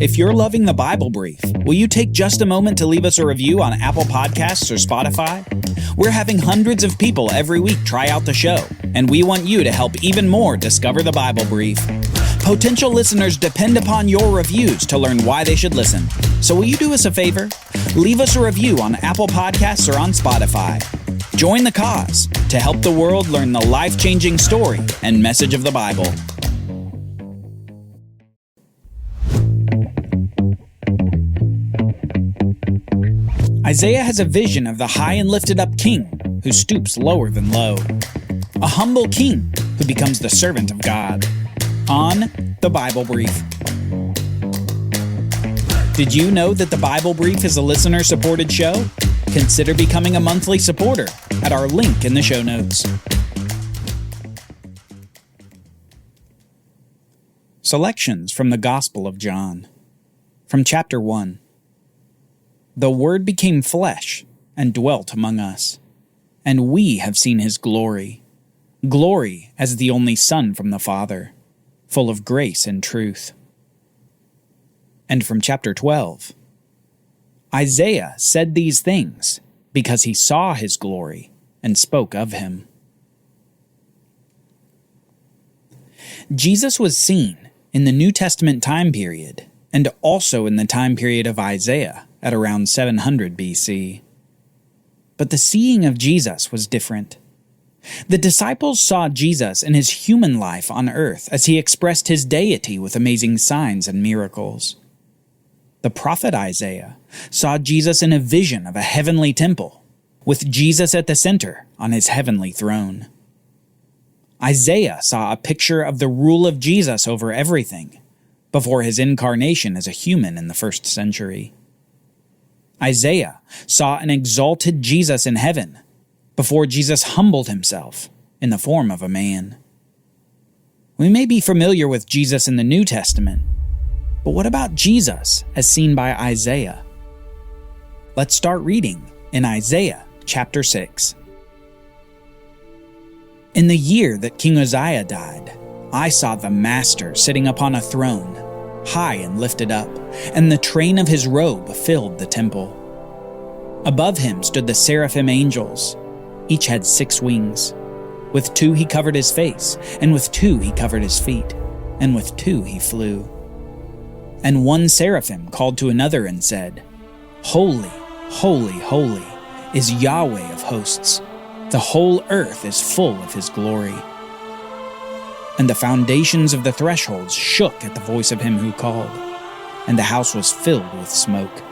If you're loving the Bible Brief, will you take just a moment to leave us a review on Apple Podcasts or Spotify? We're having hundreds of people every week try out the show, and we want you to help even more discover the Bible Brief. Potential listeners depend upon your reviews to learn why they should listen. So will you do us a favor? Leave us a review on Apple Podcasts or on Spotify. Join the cause to help the world learn the life-changing story and message of the Bible. Isaiah has a vision of the high and lifted up king who stoops lower than low. A humble king who becomes the servant of God. On the Bible Brief. Did you know that the Bible Brief is a listener-supported show? Consider becoming a monthly supporter at our link in the show notes. Selections from the Gospel of John. From chapter 1. The Word became flesh and dwelt among us, and we have seen his glory. Glory as the only Son from the Father, full of grace and truth. And from chapter 12. Isaiah said these things because he saw his glory and spoke of him. Jesus was seen in the New Testament time period and also in the time period of Isaiah at around 700 BC. But the seeing of Jesus was different. The disciples saw Jesus in his human life on earth as he expressed his deity with amazing signs and miracles. The prophet Isaiah saw Jesus in a vision of a heavenly temple, with Jesus at the center on his heavenly throne. Isaiah saw a picture of the rule of Jesus over everything, before his incarnation as a human in the 1st century. Isaiah saw an exalted Jesus in heaven, before Jesus humbled himself in the form of a man. We may be familiar with Jesus in the New Testament, but what about Jesus as seen by Isaiah? Let's start reading in Isaiah chapter 6. In the year that King Uzziah died, I saw the Master sitting upon a throne, high and lifted up, and the train of his robe filled the temple. Above him stood the seraphim angels. Each had 6 wings. With 2 he covered his face, and with 2 he covered his feet, and with 2 he flew. And one seraphim called to another and said, Holy, holy, holy is Yahweh of hosts. The whole earth is full of his glory. And the foundations of the thresholds shook at the voice of him who called, and the house was filled with smoke.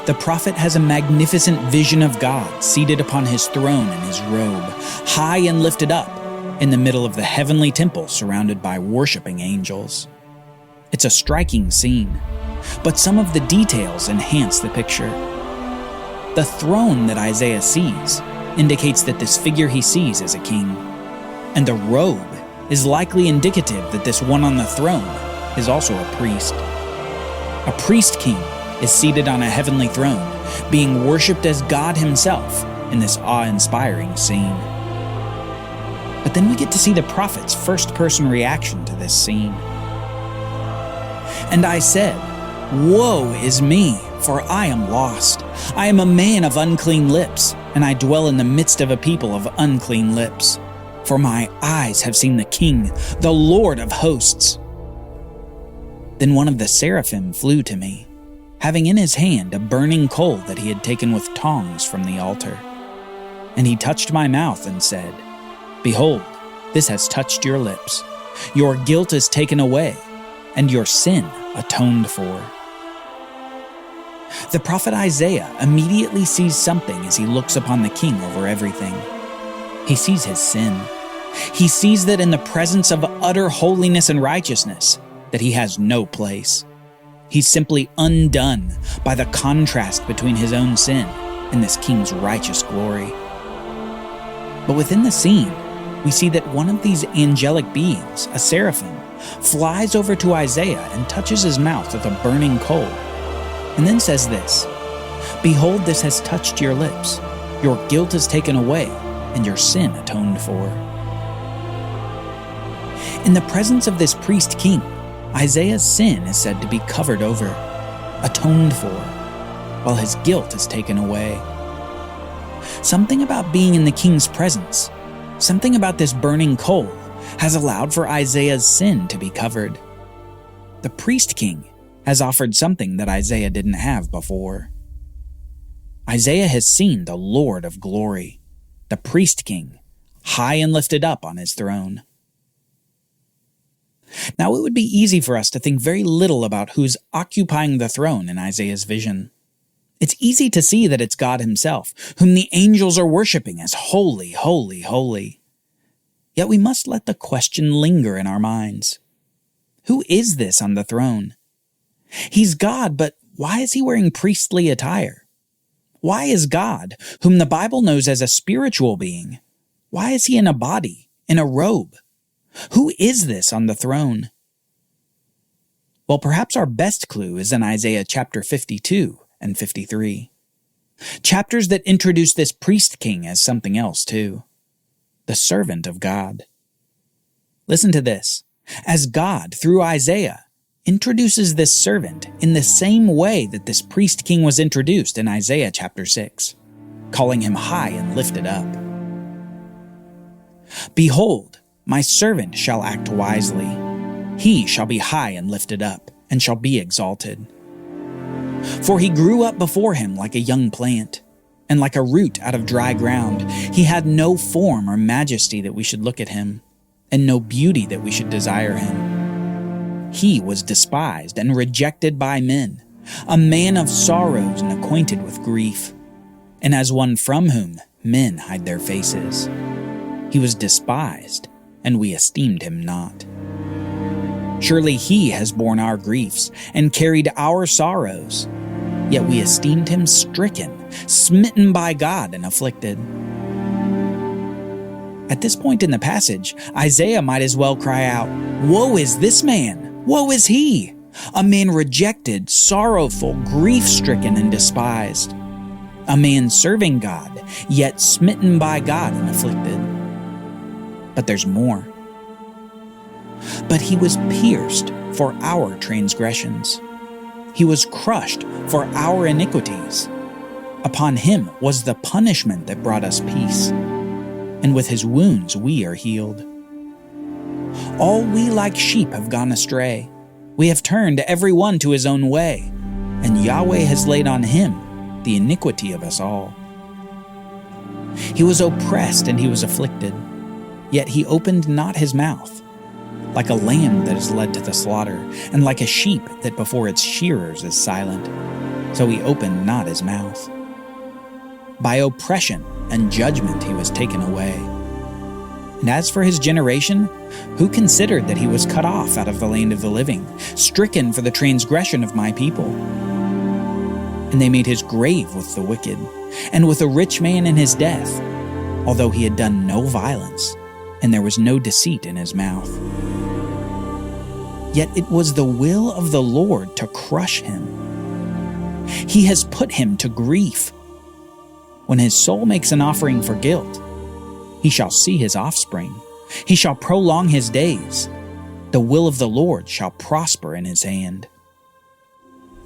The prophet has a magnificent vision of God seated upon his throne in his robe, high and lifted up, in the middle of the heavenly temple surrounded by worshiping angels. It's a striking scene, but some of the details enhance the picture. The throne that Isaiah sees indicates that this figure he sees is a king, and the robe is likely indicative that this one on the throne is also a priest. A priest king is seated on a heavenly throne, being worshipped as God himself in this awe-inspiring scene. But then we get to see the prophet's first-person reaction to this scene. And I said, Woe is me, for I am lost. I am a man of unclean lips, and I dwell in the midst of a people of unclean lips. For my eyes have seen the King, the Lord of hosts. Then one of the seraphim flew to me, having in his hand a burning coal that he had taken with tongs from the altar. And he touched my mouth and said, Behold, this has touched your lips. Your guilt is taken away, and your sin atoned for. The prophet Isaiah immediately sees something as he looks upon the king over everything. He sees his sin. He sees that in the presence of utter holiness and righteousness, that he has no place. He's simply undone by the contrast between his own sin and this king's righteous glory. But within the scene, we see that one of these angelic beings, a seraphim, flies over to Isaiah and touches his mouth with a burning coal, and then says this, Behold, this has touched your lips. Your guilt is taken away, and your sin atoned for. In the presence of this priest king, Isaiah's sin is said to be covered over, atoned for, while his guilt is taken away. Something about being in the king's presence, something about this burning coal, has allowed for Isaiah's sin to be covered. The priest king has offered something that Isaiah didn't have before. Isaiah has seen the Lord of glory, the priest king, high and lifted up on his throne. Now, it would be easy for us to think very little about who's occupying the throne in Isaiah's vision. It's easy to see that it's God himself, whom the angels are worshiping as holy, holy, holy. Yet we must let the question linger in our minds. Who is this on the throne? He's God, but why is he wearing priestly attire? Why is God, whom the Bible knows as a spiritual being, why is he in a body, in a robe? Who is this on the throne? Well, perhaps our best clue is in Isaiah chapter 52 and 53. Chapters that introduce this priest king as something else too. The servant of God. Listen to this. As God, through Isaiah, introduces this servant in the same way that this priest king was introduced in Isaiah chapter 6, calling him high and lifted up. Behold, my servant shall act wisely. He shall be high and lifted up, and shall be exalted. For he grew up before him like a young plant, and like a root out of dry ground. He had no form or majesty that we should look at him, and no beauty that we should desire him. He was despised and rejected by men, a man of sorrows and acquainted with grief, and as one from whom men hide their faces. He was despised, and we esteemed him not. Surely he has borne our griefs and carried our sorrows, yet we esteemed him stricken, smitten by God, and afflicted. At this point in the passage, Isaiah might as well cry out, "Woe is this man! Woe is he! A man rejected, sorrowful, grief-stricken, and despised. A man serving God, yet smitten by God and afflicted." But there's more. But he was pierced for our transgressions. He was crushed for our iniquities. Upon him was the punishment that brought us peace, and with his wounds we are healed. All we like sheep have gone astray. We have turned every one to his own way, and Yahweh has laid on him the iniquity of us all. He was oppressed and he was afflicted, yet he opened not his mouth. Like a lamb that is led to the slaughter, and like a sheep that before its shearers is silent, so he opened not his mouth. By oppression and judgment he was taken away. And as for his generation, who considered that he was cut off out of the land of the living, stricken for the transgression of my people? And they made his grave with the wicked, and with a rich man in his death, although he had done no violence, and there was no deceit in his mouth. Yet it was the will of the Lord to crush him. He has put him to grief. When his soul makes an offering for guilt, he shall see his offspring. He shall prolong his days. The will of the Lord shall prosper in his hand.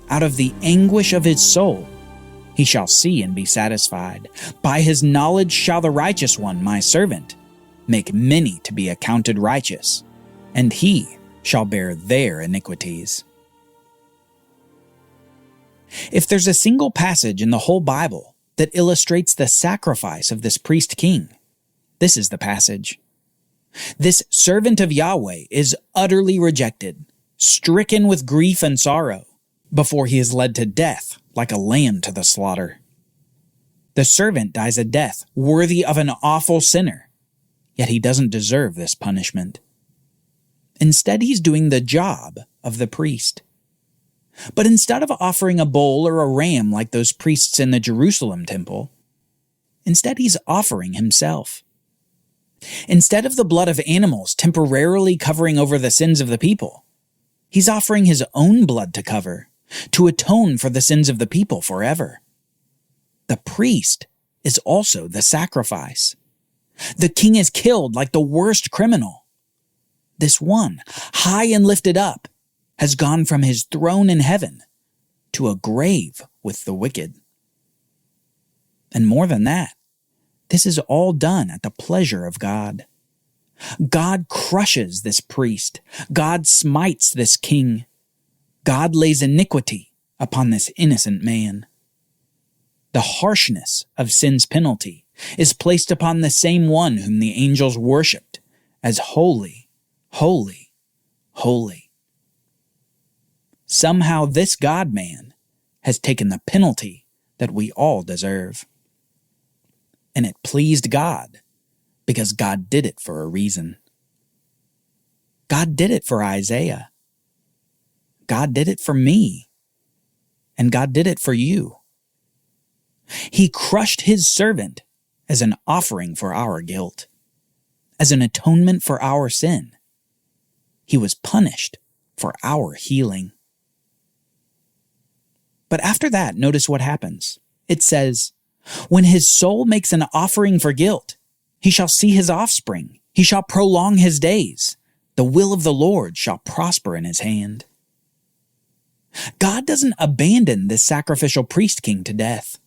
Out of the anguish of his soul, he shall see and be satisfied. By his knowledge shall the righteous one, my servant, make many to be accounted righteous, and he shall bear their iniquities. If there's a single passage in the whole Bible that illustrates the sacrifice of this priest king, this is the passage. This servant of Yahweh is utterly rejected, stricken with grief and sorrow, before he is led to death like a lamb to the slaughter. The servant dies a death worthy of an awful sinner, yet he doesn't deserve this punishment. Instead, he's doing the job of the priest. But instead of offering a bull or a ram like those priests in the Jerusalem temple, instead he's offering himself. Instead of the blood of animals temporarily covering over the sins of the people, he's offering his own blood to cover, to atone for the sins of the people forever. The priest is also the sacrifice. The king is killed like the worst criminal. This one, high and lifted up, has gone from his throne in heaven to a grave with the wicked. And more than that, this is all done at the pleasure of God. God crushes this priest. God smites this king. God lays iniquity upon this innocent man. The harshness of sin's penalty is placed upon the same one whom the angels worshipped as holy, holy, holy. Somehow this God-man has taken the penalty that we all deserve. And it pleased God, because God did it for a reason. God did it for Isaiah. God did it for me. And God did it for you. He crushed his servant as an offering for our guilt, as an atonement for our sin. He was punished for our healing. But after that, notice what happens. It says, when his soul makes an offering for guilt, he shall see his offspring. He shall prolong his days. The will of the Lord shall prosper in his hand. God doesn't abandon this sacrificial priest king to death.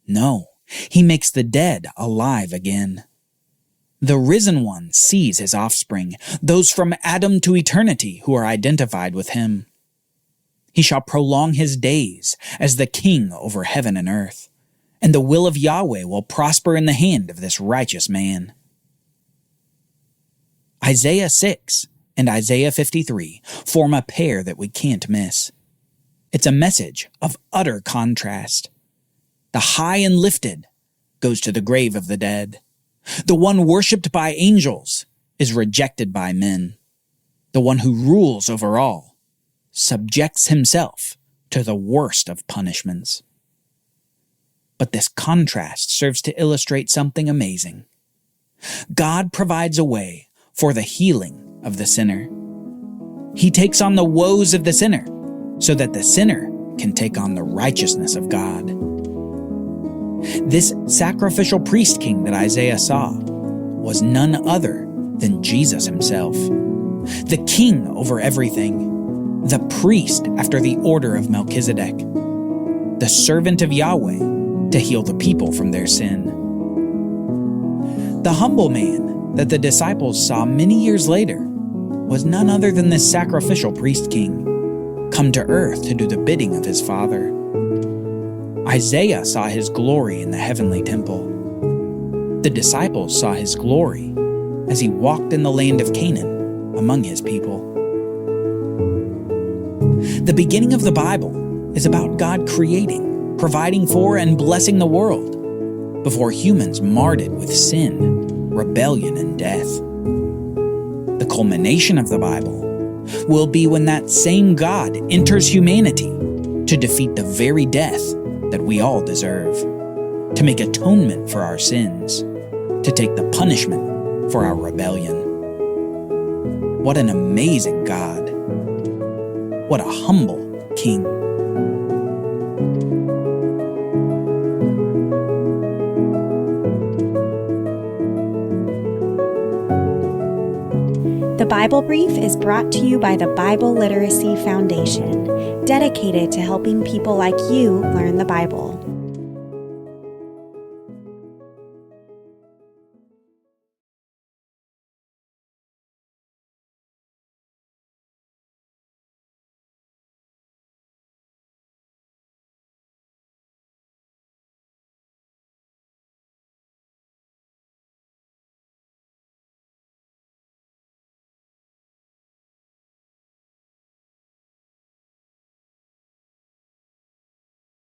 No, he makes the dead alive again. The risen one sees his offspring, those from Adam to eternity who are identified with him. He shall prolong his days as the king over heaven and earth, and the will of Yahweh will prosper in the hand of this righteous man. Isaiah 6 and Isaiah 53 form a pair that we can't miss. It's a message of utter contrast. The high and lifted goes to the grave of the dead. The one worshipped by angels is rejected by men. The one who rules over all subjects himself to the worst of punishments. But this contrast serves to illustrate something amazing. God provides a way for the healing of the sinner. He takes on the woes of the sinner so that the sinner can take on the righteousness of God. This sacrificial priest king that Isaiah saw was none other than Jesus himself, the king over everything, the priest after the order of Melchizedek, the servant of Yahweh to heal the people from their sin. The humble man that the disciples saw many years later was none other than this sacrificial priest king, come to earth to do the bidding of his Father. Isaiah saw his glory in the heavenly temple. The disciples saw his glory as he walked in the land of Canaan among his people. The beginning of the Bible is about God creating, providing for, and blessing the world before humans marred it with sin, rebellion, and death. The culmination of the Bible will be when that same God enters humanity to defeat the very death that we all deserve, to make atonement for our sins, to take the punishment for our rebellion. What an amazing God. What a humble King. The Bible Brief is brought to you by the Bible Literacy Foundation, dedicated to helping people like you learn the Bible.